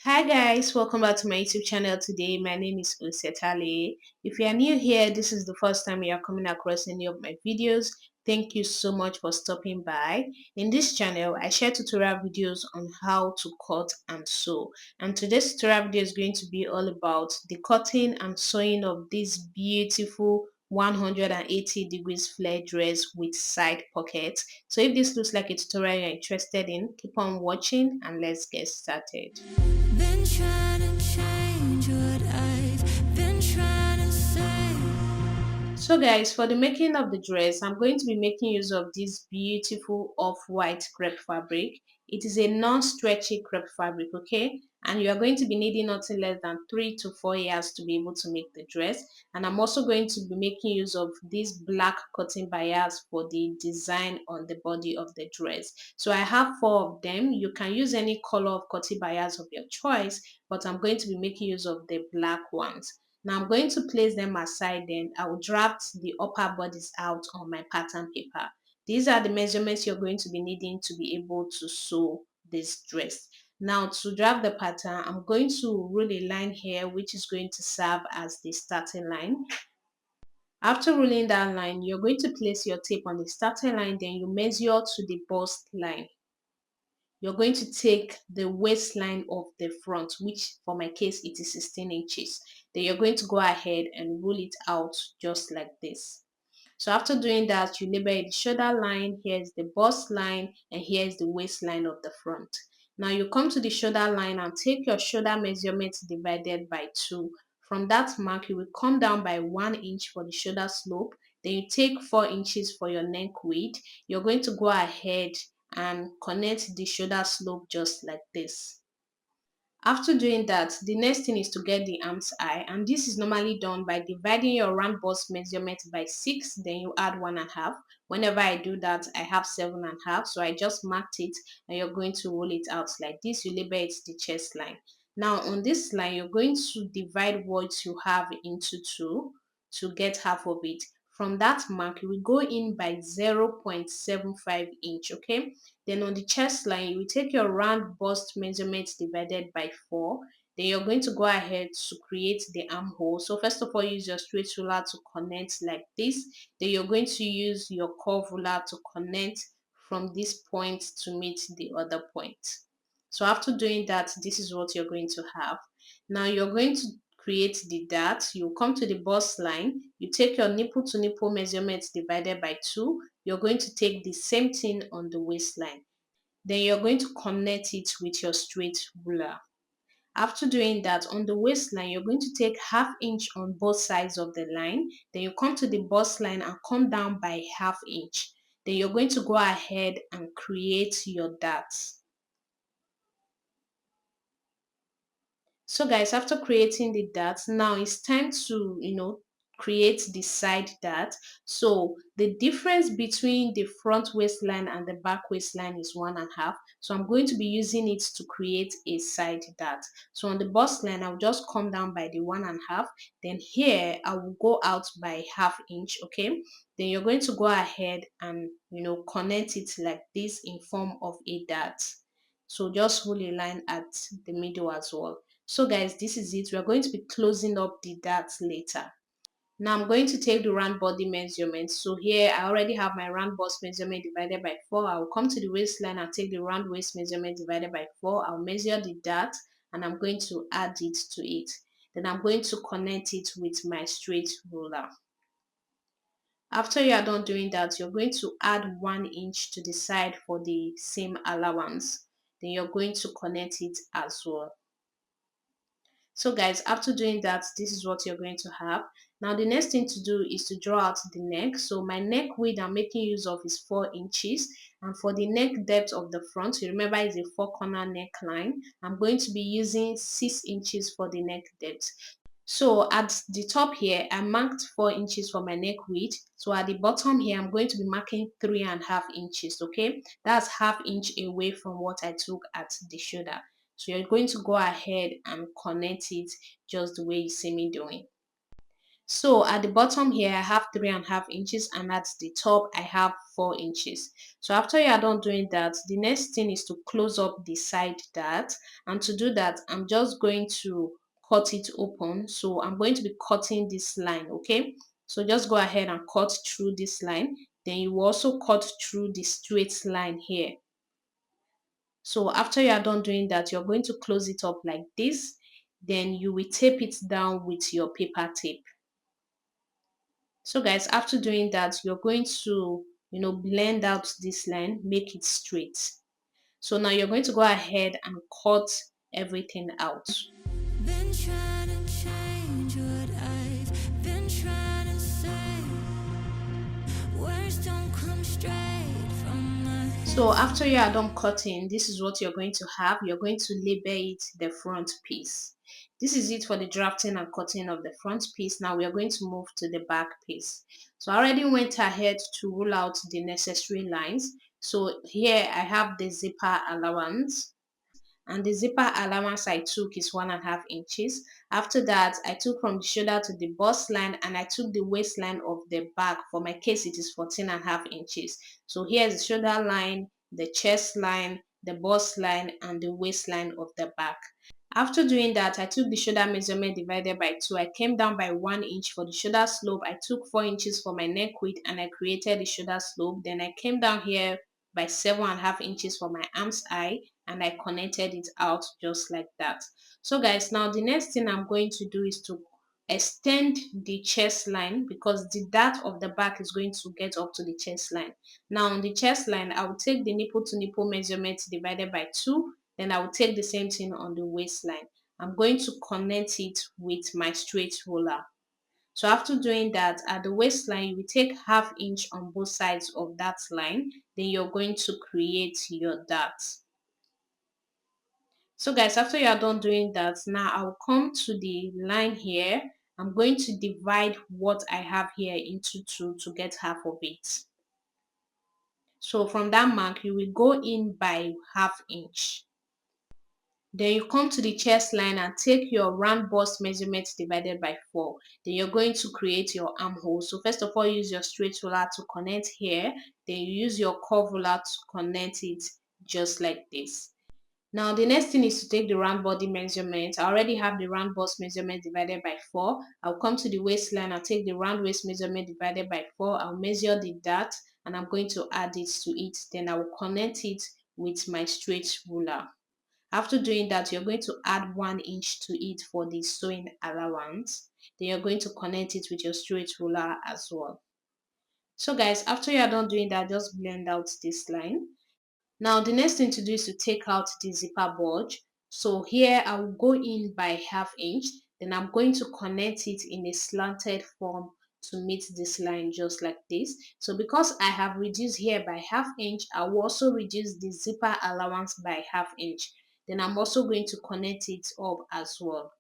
Hi guys, welcome back to my YouTube channel today. My name is Osetale. If you are new here, this is the first time you are coming across any of my videos. Thank you so much for stopping by. In this channel, I share tutorial videos on how to cut and sew. And today's tutorial video is going to be all about the cutting and sewing of this beautiful 180 degrees flare dress with side pockets. So if this looks like a tutorial you're interested in, keep on watching and let's get started. Been trying to change what I've been trying to say. So guys, for the making of the dress, I'm going to be making use of this beautiful off-white crepe fabric. It is a non-stretchy crepe fabric, okay? And you are going to be needing nothing less than 3 to 4 years to be able to make the dress. And I'm also going to be making use of these black cotton bias for the design on the body of the dress. So I have 4 of them. You can use any color of cotton bias of your choice, but I'm going to be making use of the black ones. Now I'm going to place them aside, then I will draft the upper bodice out on my pattern paper. These are the measurements you're going to be needing to be able to sew this dress. Now to draft the pattern, I'm going to rule a line here which is going to serve as the starting line. After ruling that line, you're going to place your tape on the starting line, then you measure to the bust line. You're going to take the waistline of the front, which for my case it is 16 inches. Then you're going to go ahead and roll it out just like this. So after doing that, you label the shoulder line, here's the bust line, and here's the waistline of the front. Now you come to the shoulder line and take your shoulder measurement divided by 2. From that mark, you will come down by 1 inch for the shoulder slope. Then you take 4 inches for your neck width. You're going to go ahead and connect the shoulder slope just like this. After doing that, the next thing is to get the arm's eye, and this is normally done by dividing your round bust measurement by 6, then you add 1.5. Whenever I do that, I have 7.5, so I just marked it, and you're going to roll it out like this. You label it the chest line. Now on this line, you're going to divide what you have into 2 to get half of it. From that mark, you will go in by 0.75 inch, okay? Then on the chest line, you will take your round bust measurement divided by 4. Then you're going to go ahead to create the armhole. So first of all, use your straight ruler to connect like this. Then you're going to use your curve ruler to connect from this point to meet the other point. So after doing that, this is what you're going to have. Now you're going to create the dart. You come to the bust line. You take your nipple to nipple measurement divided by 2. You're going to take the same thing on the waistline. Then you're going to connect it with your straight ruler. After doing that, on the waistline, you're going to take half inch on both sides of the line. Then you come to the bust line and come down by half inch. Then you're going to go ahead and create your dart. So guys, after creating the dart, now it's time to, create the side dart. So the difference between the front waistline and the back waistline is 1.5. So I'm going to be using it to create a side dart. So on the bust line, I'll just come down by the 1.5. Then here, I will go out by half inch, okay? Then you're going to go ahead and, connect it like this in form of a dart. So just hold a line at the middle as well. So guys, this is it. We are going to be closing up the darts later. Now I'm going to take the round body measurement. So here I already have my round bust measurement divided by 4. I will come to the waistline and take the round waist measurement divided by 4. I'll measure the dart and I'm going to add it to it. Then I'm going to connect it with my straight ruler. After you are done doing that, you're going to add 1 inch to the side for the same allowance. Then you're going to connect it as well. So guys, after doing that, this is what you're going to have. Now the next thing to do is to draw out the neck. So my neck width I'm making use of is 4 inches, and for the neck depth of the front, you remember it's a 4-corner neckline, I'm going to be using 6 inches for the neck depth. So at the top here, I marked 4 inches for my neck width. So at the bottom here, I'm going to be marking 3.5 inches, okay? That's half inch away from what I took at the shoulder. So you're going to go ahead and connect it just the way you see me doing. So at the bottom here, I have 3.5 inches, and at the top, I have 4 inches. So after you are done doing that, the next thing is to close up the side dart. And to do that, I'm just going to cut it open. So I'm going to be cutting this line, okay? So just go ahead and cut through this line. Then you will also cut through the straight line here. So after you are done doing that, you're going to close it up like this. Then you will tape it down with your paper tape. So guys, after doing that, you're going to, blend out this line, make it straight. So now you're going to go ahead and cut everything out. Been trying to change what I've been trying to say. Words don't come straight from my So after you are done cutting, this is what you're going to have. You're going to label it the front piece. This is it for the drafting and cutting of the front piece. Now we are going to move to the back piece. So I already went ahead to rule out the necessary lines. So here I have the zipper allowance, and the zipper allowance I took is 1.5 inches. After that, I took from the shoulder to the bust line, and I took the waistline of the back. For my case, it is 14.5 inches. So here's the shoulder line, the chest line, the bust line, and the waistline of the back. After doing that, I took the shoulder measurement divided by 2. I came down by 1 inch for the shoulder slope. I took 4 inches for my neck width, and I created the shoulder slope. Then I came down here by 7.5 inches for my arm's eye, and I connected it out just like that. So guys, now the next thing I'm going to do is to extend the chest line, because the dart of the back is going to get up to the chest line. Now on the chest line, I will take the nipple to nipple measurement divided by 2. Then I will take the same thing on the waistline. I'm going to connect it with my straight ruler. So after doing that, at the waistline, you will take 1/2 inch on both sides of that line. Then you're going to create your dart. So guys, after you are done doing that, now I'll come to the line here. I'm going to divide what I have here into 2 to get half of it. So from that mark, you will go in by 1/2 inch. Then you come to the chest line and take your round bust measurement divided by 4. Then you're going to create your armhole. So first of all, use your straight ruler to connect here. Then you use your curve ruler to connect it just like this. Now the next thing is to take the round body measurement. I already have the round bust measurement divided by 4. I'll come to the waistline. I'll take the round waist measurement divided by 4. I'll measure the dart, and I'm going to add it to it. Then I will connect it with my straight ruler. After doing that, you're going to add 1 inch to it for the sewing allowance. Then you're going to connect it with your straight ruler as well. So guys, after you're done doing that, just blend out this line. Now the next thing to do is to take out the zipper bulge. So here I will go in by 1/2 inch. Then I'm going to connect it in a slanted form to meet this line just like this. So because I have reduced here by 1/2 inch, I will also reduce the zipper allowance by 1/2 inch. Then I'm also going to connect it up as well.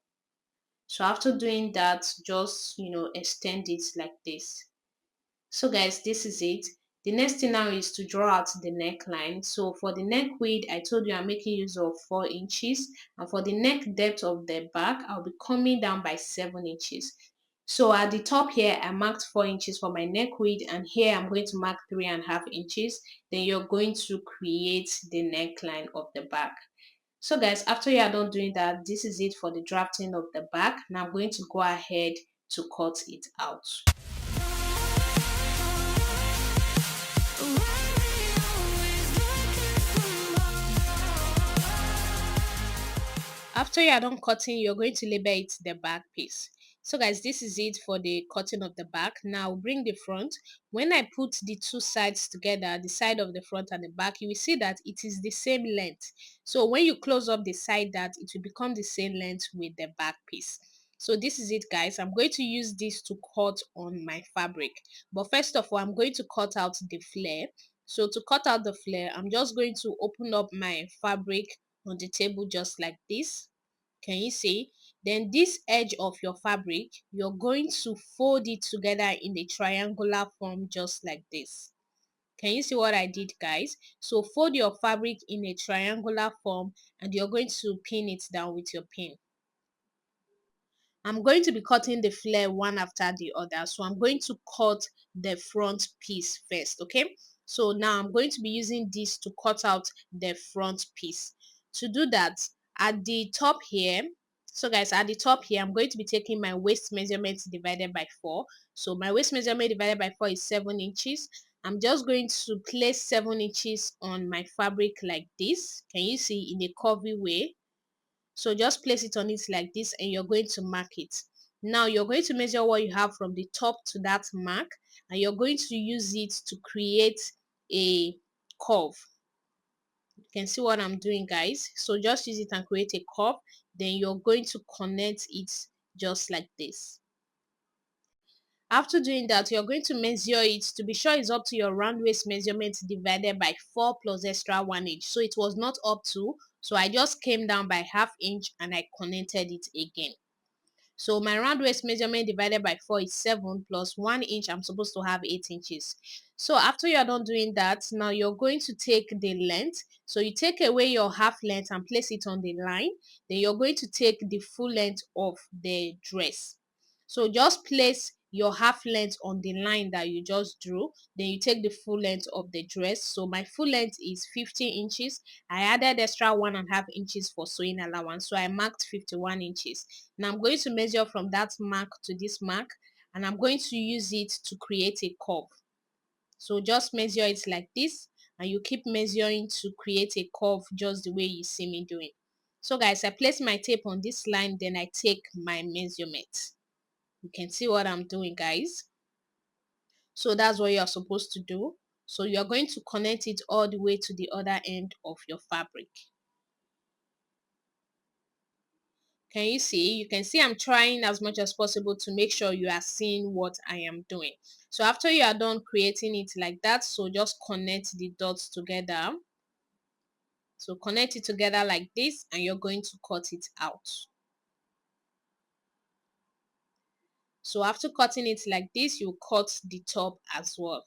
So after doing that, just extend it like this. So guys, this is it. The next thing now is to draw out the neckline. So for the neck width, I told you I'm making use of 4 inches. And for the neck depth of the back, I'll be coming down by 7 inches. So at the top here, I marked 4 inches for my neck width, and here I'm going to mark 3.5 inches. Then you're going to create the neckline of the back. So guys, after you are done doing that, this is it for the drafting of the back. Now I'm going to go ahead to cut it out. After you are done cutting, you're going to label it the back piece. So guys, this is it for the cutting of the back. Now bring the front. When I put the two sides together, the side of the front and the back, you will see that it is the same length. So when you close up the side, that it will become the same length with the back piece. So this is it guys. I'm going to use this to cut on my fabric. But first of all, I'm going to cut out the flare. So to cut out the flare, I'm just going to open up my fabric on the table just like this. Can you see? Then this edge of your fabric, you're going to fold it together in a triangular form just like this. Can you see what I did guys? So fold your fabric in a triangular form, and you're going to pin it down with your pin. I'm going to be cutting the flare one after the other. So I'm going to cut the front piece first, okay? So now I'm going to be using this to cut out the front piece. To do that, at the top here, so guys, at the top here, I'm going to be taking my waist measurement divided by 4. So my waist measurement divided by 4 is 7 inches. I'm just going to place 7 inches on my fabric like this. Can you see, in a curvy way? So just place it on it like this and you're going to mark it. Now you're going to measure what you have from the top to that mark, and you're going to use it to create a curve. You can see what I'm doing, guys. So just use it and create a curve. Then you're going to connect it just like this. After doing that, you're going to measure it to be sure it's up to your round waist measurement divided by 4 plus extra 1 inch. So it was not up to, so I just came down by ½ inch and I connected it again. So my round waist measurement divided by 4 is 7 plus 1 inch. I'm supposed to have 8 inches. So after you're done doing that, now you're going to take the length. So you take away your half length and place it on the line. Then you're going to take the full length of the dress. So just place your half length on the line that you just drew. Then you take the full length of the dress. So my full length is 50 inches. I added extra 1½ inches for sewing allowance. So I marked 51 inches. Now I'm going to measure from that mark to this mark, and I'm going to use it to create a curve. So just measure it like this, and you keep measuring to create a curve just the way you see me doing. So guys, I place my tape on this line, then I take my measurement. You can see what I'm doing, guys. So that's what you're supposed to do. So you're going to connect it all the way to the other end of your fabric. Can you see? You can see I'm trying as much as possible to make sure you are seeing what I am doing. So after you are done creating it like that, so just connect the dots together. So connect it together like this, and you're going to cut it out. So after cutting it like this, you cut the top as well.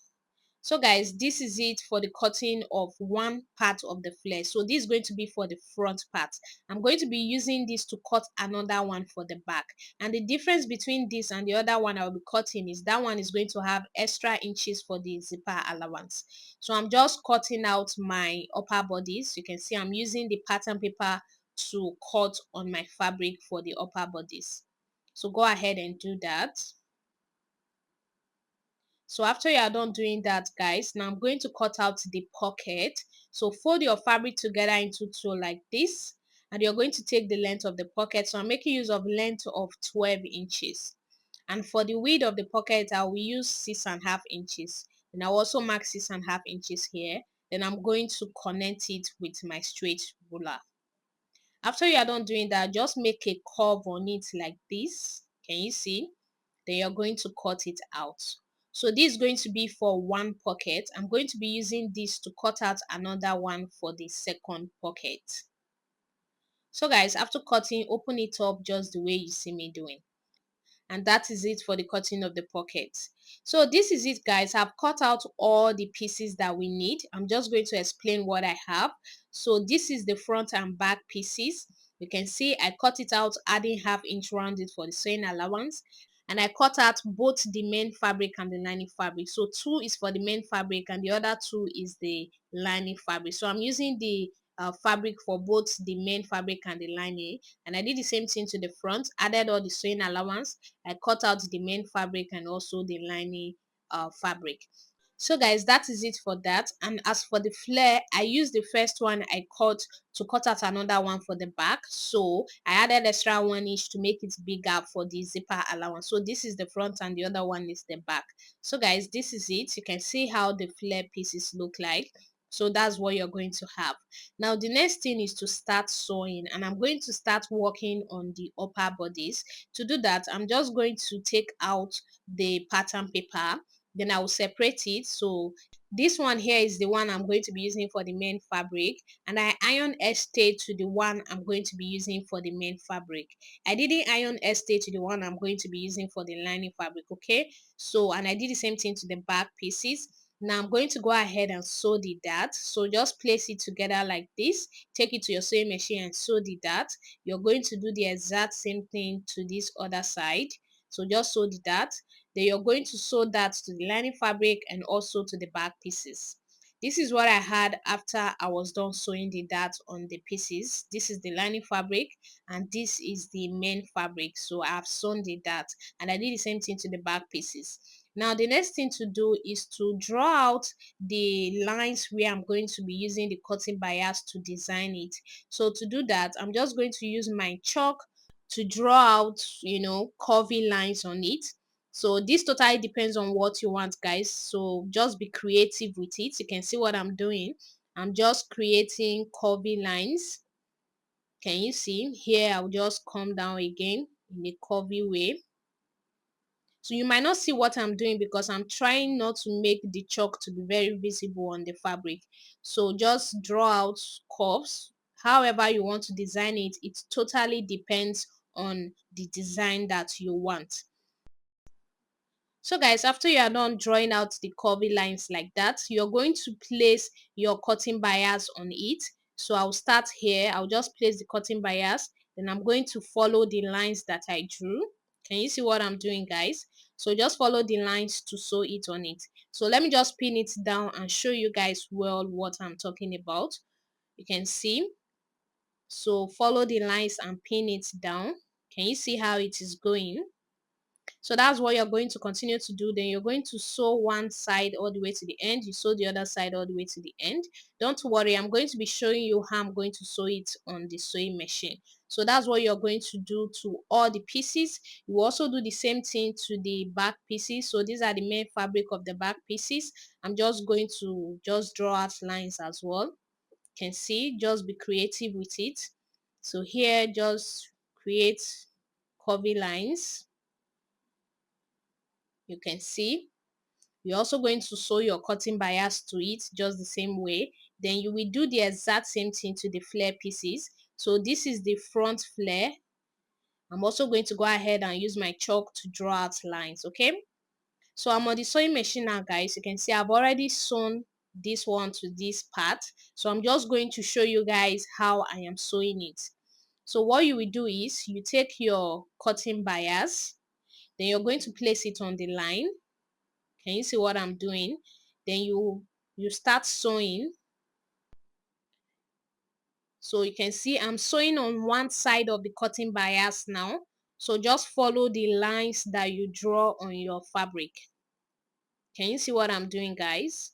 So guys, this is it for the cutting of one part of the flare. So this is going to be for the front part. I'm going to be using this to cut another one for the back. And the difference between this and the other one I'll be cutting is that one is going to have extra inches for the zipper allowance. So I'm just cutting out my upper bodice. You can see I'm using the pattern paper to cut on my fabric for the upper bodice. So go ahead and do that. So after you are done doing that, guys, now I'm going to cut out the pocket. So fold your fabric together into two like this, and you're going to take the length of the pocket. So I'm making use of length of 12 inches. And for the width of the pocket, I will use 6½ inches. And I'll also mark 6½ inches here. Then I'm going to connect it with my straight ruler. After you are done doing that, just make a curve on it like this. Can you see? Then you're going to cut it out. So this is going to be for one pocket. I'm going to be using this to cut out another one for the second pocket. So guys, after cutting, open it up just the way you see me doing. And that is it for the cutting of the pocket. So this is it, guys. I've cut out all the pieces that we need. I'm just going to explain what I have. So this is the front and back pieces. You can see I cut it out, adding ½ inch rounded for the sewing allowance, and I cut out both the main fabric and the lining fabric. So 2 is for the main fabric and the other 2 is the lining fabric. So I'm using the fabric for both the main fabric and the lining, and I did the same thing to the front, added all the sewing allowance. I cut out the main fabric and also the lining fabric. So guys, that is it for that. And as for the flare, I used the first one I cut to cut out another one for the back. So I added extra 1 inch to make it bigger for the zipper allowance. So this is the front and the other one is the back. So guys, this is it. You can see how the flare pieces look like. So that's what you're going to have. Now the next thing is to start sewing, and I'm going to start working on the upper bodice. To do that, I'm just going to take out the pattern paper, then I will separate it. So this one here is the one I'm going to be using for the main fabric, and I iron edge stayed to the one I'm going to be using for the main fabric. I didn't iron edge stay to the one I'm going to be using for the lining fabric. Okay, so and I did the same thing to the back pieces. Now I'm going to go ahead and sew the dart. So just place it together like this. Take it to your sewing machine and sew the dart. You're going to do the exact same thing to this other side. So just sew the dart. Then you're going to sew that to the lining fabric and also to the back pieces. This is what I had after I was done sewing the dart on the pieces. This is the lining fabric and this is the main fabric. So I have sewn the dart and I did the same thing to the back pieces. Now the next thing to do is to draw out the lines where I'm going to be using the cutting bias to design it. So to do that, I'm just going to use my chalk to draw out, curvy lines on it. So this totally depends on what you want, guys. So just be creative with it. You can see what I'm doing. I'm just creating curvy lines. Can you see? Here I'll just come down again in a curvy way. So you might not see what I'm doing because I'm trying not to make the chalk to be very visible on the fabric. So just draw out curves. However you want to design it, it totally depends on the design that you want. So guys, after you are done drawing out the curvy lines like that, you're going to place your cutting bias on it. So I'll start here. I'll just place the cutting bias. Then I'm going to follow the lines that I drew. Can you see what I'm doing, guys? So just follow the lines to sew it on it. So let me just pin it down and show you guys well what I'm talking about. You can see. So follow the lines and pin it down. Can you see how it is going? So that's what you're going to continue to do. Then you're going to sew one side all the way to the end. You sew the other side all the way to the end. Don't worry, I'm going to be showing you how I'm going to sew it on the sewing machine. So that's what you're going to do to all the pieces. You also do the same thing to the back pieces. So these are the main fabric of the back pieces. I'm just going to just draw out lines as well. You can see, just be creative with it. So here, just create curvy lines. You can see you're also going to sew your cutting bias to it just the same way. Then you will do the exact same thing to the flare pieces. So this is the front flare. I'm also going to go ahead and use my chalk to draw out lines. Okay, so I'm on the sewing machine now, guys. You can see I've already sewn this one to this part. So I'm just going to show you guys how I am sewing it. So what you will do is you take your cutting bias, then you're going to place it on the line. Can you see what I'm doing? Then you start sewing. So you can see I'm sewing on one side of the cutting bias now. So just follow the lines that you draw on your fabric. Can you see what I'm doing, guys?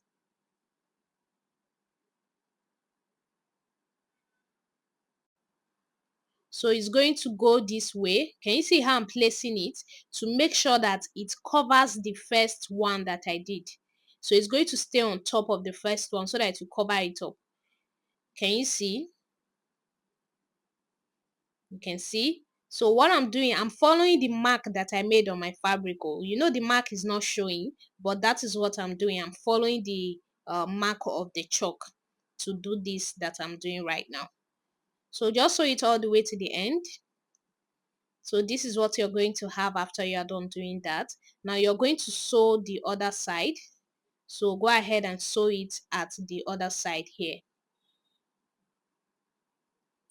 So it's going to go this way. Can you see how I'm placing it to make sure that it covers the first one that I did? So it's going to stay on top of the first one so that it will cover it up. Can you see? You can see. So what I'm doing, I'm following the mark that I made on my fabric. Oh, the mark is not showing, but that is what I'm doing. I'm following the mark of the chalk to do this that I'm doing right now. So just sew it all the way to the end. So this is what you're going to have after you're done doing that. Now you're going to sew the other side. So go ahead and sew it at the other side here.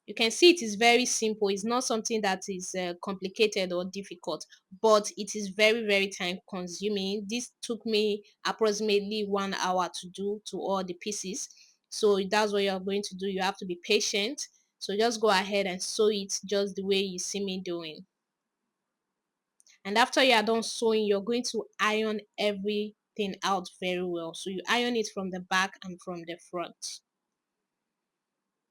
You can see it is very simple. It's not something that is complicated or difficult, but it is very, very time consuming. This took me approximately 1 hour to do to all the pieces. So that's what you're going to do. You have to be patient. So just go ahead and sew it just the way you see me doing. And after you are done sewing, you're going to iron everything out very well. So you iron it from the back and from the front.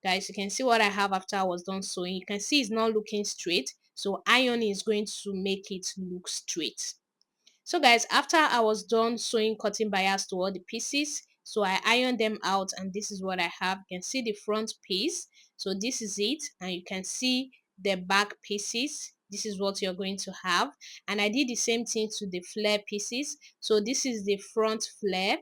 Guys, you can see what I have after I was done sewing. You can see it's not looking straight, so ironing is going to make it look straight. So guys, after I was done sewing cutting bias to all the pieces, so I ironed them out and this is what I have. You can see the front piece, so this is it, and you can see the back pieces. This is what you're going to have, and I did the same thing to the flare pieces. So this is the front flare.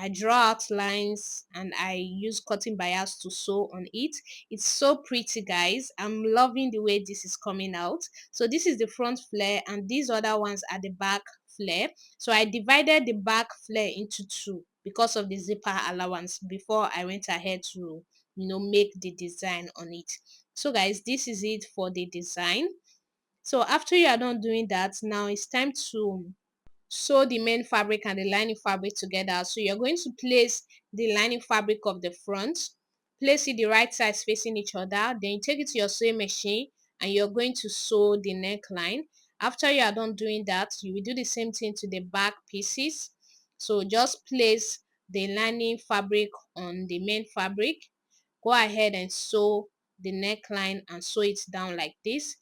I draw out lines and I use cutting bias to sew on it. It's so pretty, guys. I'm loving the way this is coming out. So this is the front flare and these other ones are the back flare. So I divided the back flare into two. because of the zipper allowance before I went ahead to make the design on it. So guys, this is it for the design. So after you are done doing that, now it's time to sew the main fabric and the lining fabric together. So you're going to place the lining fabric of the front, place it the right sides facing each other, then you take it to your sewing machine and you're going to sew the neckline. After you are done doing that, you will do the same thing to the back pieces. So just place the lining fabric on the main fabric, go ahead and sew the neckline and sew it down like this.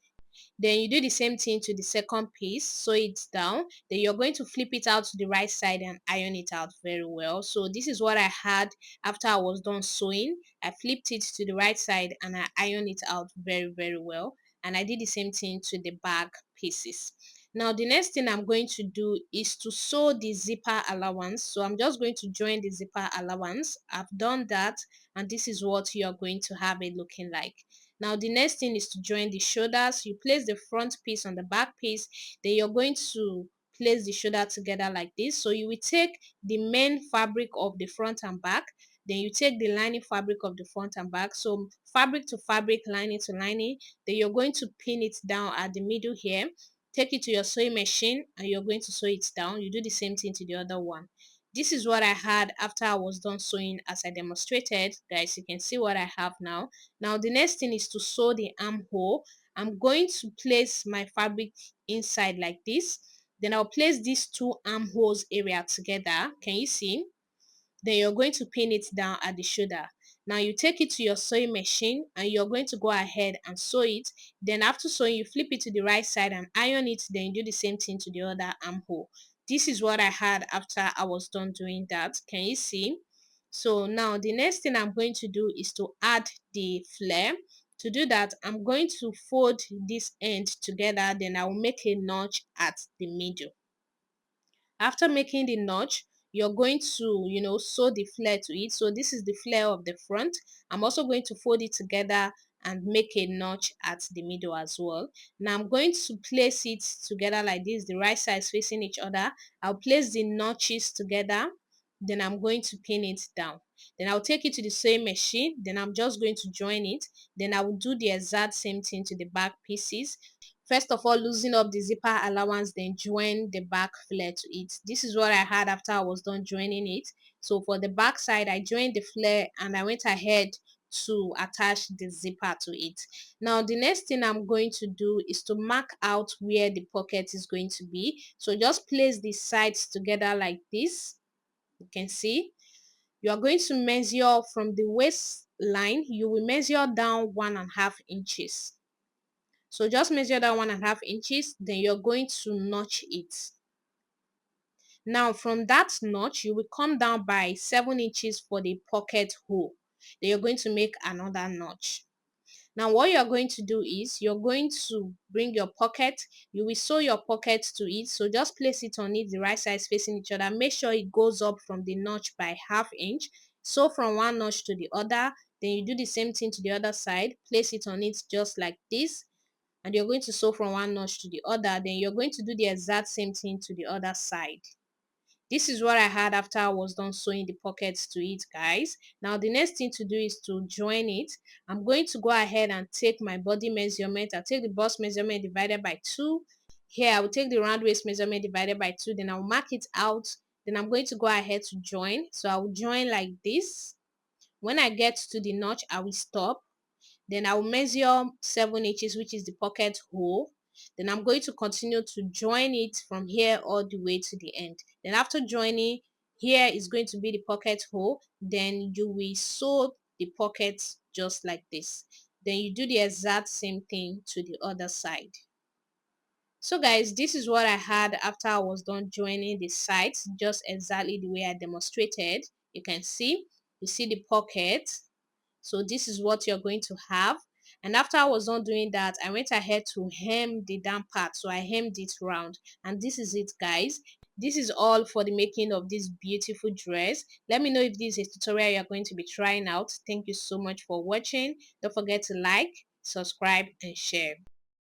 Then you do the same thing to the second piece, sew it down. Then you're going to flip it out to the right side and iron it out very well. So this is what I had after I was done sewing. I flipped it to the right side and I ironed it out very well. And I did the same thing to the back pieces. Now the next thing I'm going to do is to sew the zipper allowance. So I'm just going to join the zipper allowance. I've done that, and this is what you're going to have it looking like. Now the next thing is to join the shoulders. You place the front piece on the back piece, then you're going to place the shoulder together like this. So you will take the main fabric of the front and back, then you take the lining fabric of the front and back, so fabric to fabric, lining to lining, then you're going to pin it down at the middle here, take it to your sewing machine and you're going to sew it down. You do the same thing to the other one. This is what I had after I was done sewing as I demonstrated. Guys, you can see what I have now. Now the next thing is to sew the armhole. I'm going to place my fabric inside like this. Then I'll place these two armholes area together. Can you see? Then you're going to pin it down at the shoulder. Now you take it to your sewing machine and you're going to go ahead and sew it. Then after sewing, you flip it to the right side and iron it. Then you do the same thing to the other armhole. This is what I had after I was done doing that. Can you see? So now the next thing I'm going to do is to add the flare. To do that, I'm going to fold this end together. Then I will make a notch at the middle. After making the notch, you're going to sew the flare to it. So this is the flare of the front. I'm also going to fold it together and make a notch at the middle as well. Now I'm going to place it together like this, the right sides facing each other. I'll place the notches together, then I'm going to pin it down. Then I'll take it to the sewing machine, then I'm just going to join it. Then I will do the exact same thing to the back pieces. First of all, loosen up the zipper allowance, then join the back flare to it. This is what I had after I was done joining it. So for the back side, I joined the flare and I went ahead to attach the zipper to it. Now the next thing I'm going to do is to mark out where the pocket is going to be. So just place the sides together like this. You can see you are going to measure from the waistline. You will measure down 1.5 inches. So just measure that 1.5 inches, then you're going to notch it. Now from that notch, you will come down by 7 inches for the pocket hole. Then you're going to make another notch. Now what you're going to do is you're going to bring your pocket. You will sew your pocket to it. So just place it on it, the right sides facing each other. Make sure it goes up from the notch by 1/2 inch. Sew from one notch to the other. Then you do the same thing to the other side. Place it on it just like this, and you're going to sew from one notch to the other. Then you're going to do the exact same thing to the other side. This is what I had after I was done sewing the pockets to it, guys. Now the next thing to do is to join it. I'm going to go ahead and take my body measurement. I'll take the bust measurement divided by 2. Here I will take the round waist measurement divided by 2. Then I'll mark it out. Then I'm going to go ahead to join. So I will join like this. When I get to the notch, I will stop. Then I will measure 7 inches, which is the pocket hole. Then I'm going to continue to join it from here all the way to the end. Then after joining, here is going to be the pocket hole. Then you will sew the pockets just like this. Then you do the exact same thing to the other side. So guys, this is what I had after I was done joining the sides, just exactly the way I demonstrated. You can see, you see the pocket. So this is what you're going to have. And after I was done doing that, I went ahead to hem the down part. So I hemmed it round. And this is it, guys. This is all for the making of this beautiful dress. Let me know if this is a tutorial you're going to be trying out. Thank you so much for watching. Don't forget to like, subscribe, and share.